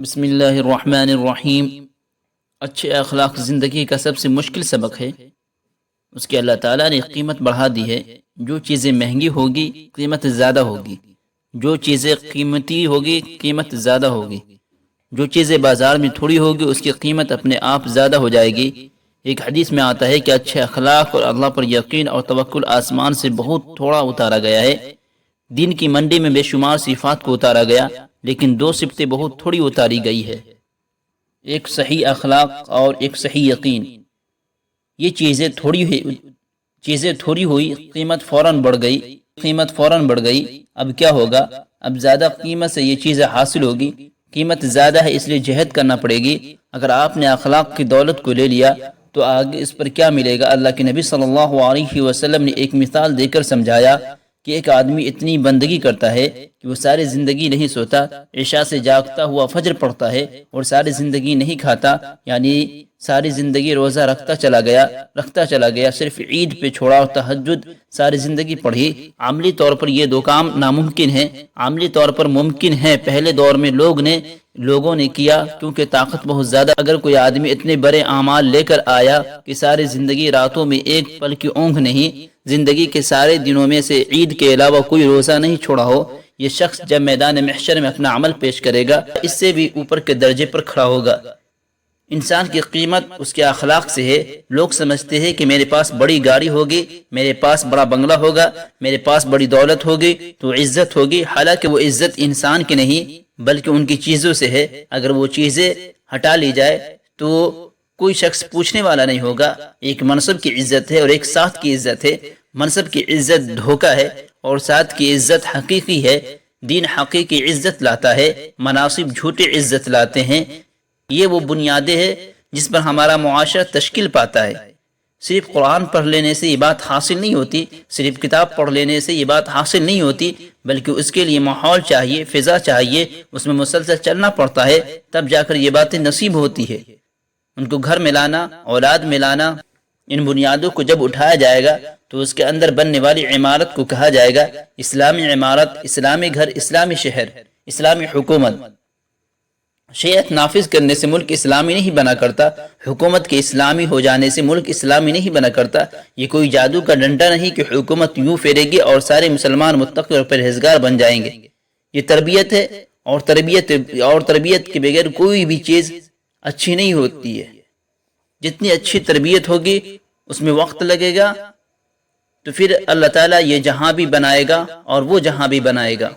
بسم اللہ الرحمن الرحیم۔ اچھے اخلاق زندگی کا سب سے مشکل سبق ہے، اس کی اللہ تعالیٰ نے قیمت بڑھا دی ہے۔ جو چیزیں مہنگی ہوگی قیمت زیادہ ہوگی، جو چیزیں قیمتی ہوگی قیمت زیادہ ہوگی، جو چیزیں بازار میں تھوڑی ہوگی اس کی قیمت اپنے آپ زیادہ ہو جائے گی۔ ایک حدیث میں آتا ہے کہ اچھے اخلاق اور اللہ پر یقین اور توکل آسمان سے بہت تھوڑا اتارا گیا ہے، دین کی منڈی میں بے شمار صفات کو اتارا گیا لیکن دو صفتیں بہت تھوڑی اتاری گئی ہے، ایک صحیح اخلاق اور ایک صحیح یقین۔ یہ چیزیں تھوڑی ہوئی قیمت فوراً بڑھ گئی۔ اب کیا ہوگا؟ اب زیادہ قیمت سے یہ چیزیں حاصل ہوگی، قیمت زیادہ ہے اس لیے جہد کرنا پڑے گی۔ اگر آپ نے اخلاق کی دولت کو لے لیا تو آگے اس پر کیا ملے گا؟ اللہ کے نبی صلی اللہ علیہ وسلم نے ایک مثال دے کر سمجھایا کہ ایک آدمی اتنی بندگی کرتا ہے کہ وہ ساری زندگی نہیں سوتا، عشاء سے جاگتا ہوا فجر پڑھتا ہے اور ساری زندگی نہیں کھاتا، یعنی ساری زندگی روزہ رکھتا چلا گیا، صرف عید پہ چھوڑا اور تہجد ساری زندگی پڑھی۔ عملی طور پر یہ دو کام ناممکن ہیں، عملی طور پر ممکن ہے، پہلے دور میں لوگوں نے کیا کیونکہ طاقت بہت زیادہ۔ اگر کوئی آدمی اتنے بڑے اعمال لے کر آیا کہ ساری زندگی راتوں میں ایک پل کی اونگ نہیں، زندگی کے سارے دنوں میں سے عید کے علاوہ کوئی روزہ نہیں چھوڑا ہو، یہ شخص جب میدان محشر میں اپنا عمل پیش کرے گا اس سے بھی اوپر کے درجے پر کھڑا ہوگا۔ انسان کی قیمت اس کے اخلاق سے ہے۔ لوگ سمجھتے ہیں کہ میرے پاس بڑی گاڑی ہوگی، میرے پاس بڑا بنگلہ ہوگا، میرے پاس بڑی دولت ہوگی تو عزت ہوگی، حالانکہ وہ عزت انسان کی نہیں بلکہ ان کی چیزوں سے ہے۔ اگر وہ چیزیں ہٹا لی جائے تو کوئی شخص پوچھنے والا نہیں ہوگا۔ ایک منصب کی عزت ہے اور ایک ساتھ کی عزت ہے۔ منصب کی عزت دھوکہ ہے اور ساتھ کی عزت حقیقی ہے۔ دین حقیقی عزت لاتا ہے، مناصب جھوٹی عزت لاتے ہیں۔ یہ وہ بنیادیں ہیں جس پر ہمارا معاشرہ تشکیل پاتا ہے۔ صرف قرآن پڑھ لینے سے یہ بات حاصل نہیں ہوتی، صرف کتاب پڑھ لینے سے یہ بات حاصل نہیں ہوتی، بلکہ اس کے لیے ماحول چاہیے، فضا چاہیے، اس میں مسلسل چلنا پڑتا ہے، تب جا کر یہ باتیں نصیب ہوتی ہے۔ ان کو گھر میں لانا، اولاد میں لانا، ان بنیادوں کو جب اٹھایا جائے گا تو اس کے اندر بننے والی عمارت کو کہا جائے گا اسلامی عمارت، اسلامی گھر، اسلامی شہر، اسلامی حکومت۔ شریعت نافذ کرنے سے ملک اسلامی نہیں بنا کرتا، حکومت کے اسلامی ہو جانے سے ملک اسلامی نہیں بنا کرتا۔ یہ کوئی جادو کا ڈنڈا نہیں کہ حکومت یوں پھیرے گی اور سارے مسلمان متقی اور پرہیزگار بن جائیں گے۔ یہ تربیت ہے، اور تربیت کے بغیر کوئی بھی چیز اچھی نہیں ہوتی ہے۔ جتنی اچھی تربیت ہوگی اس میں وقت لگے گا تو پھر اللہ تعالیٰ یہ جہاں بھی بنائے گا اور وہ جہاں بھی بنائے گا۔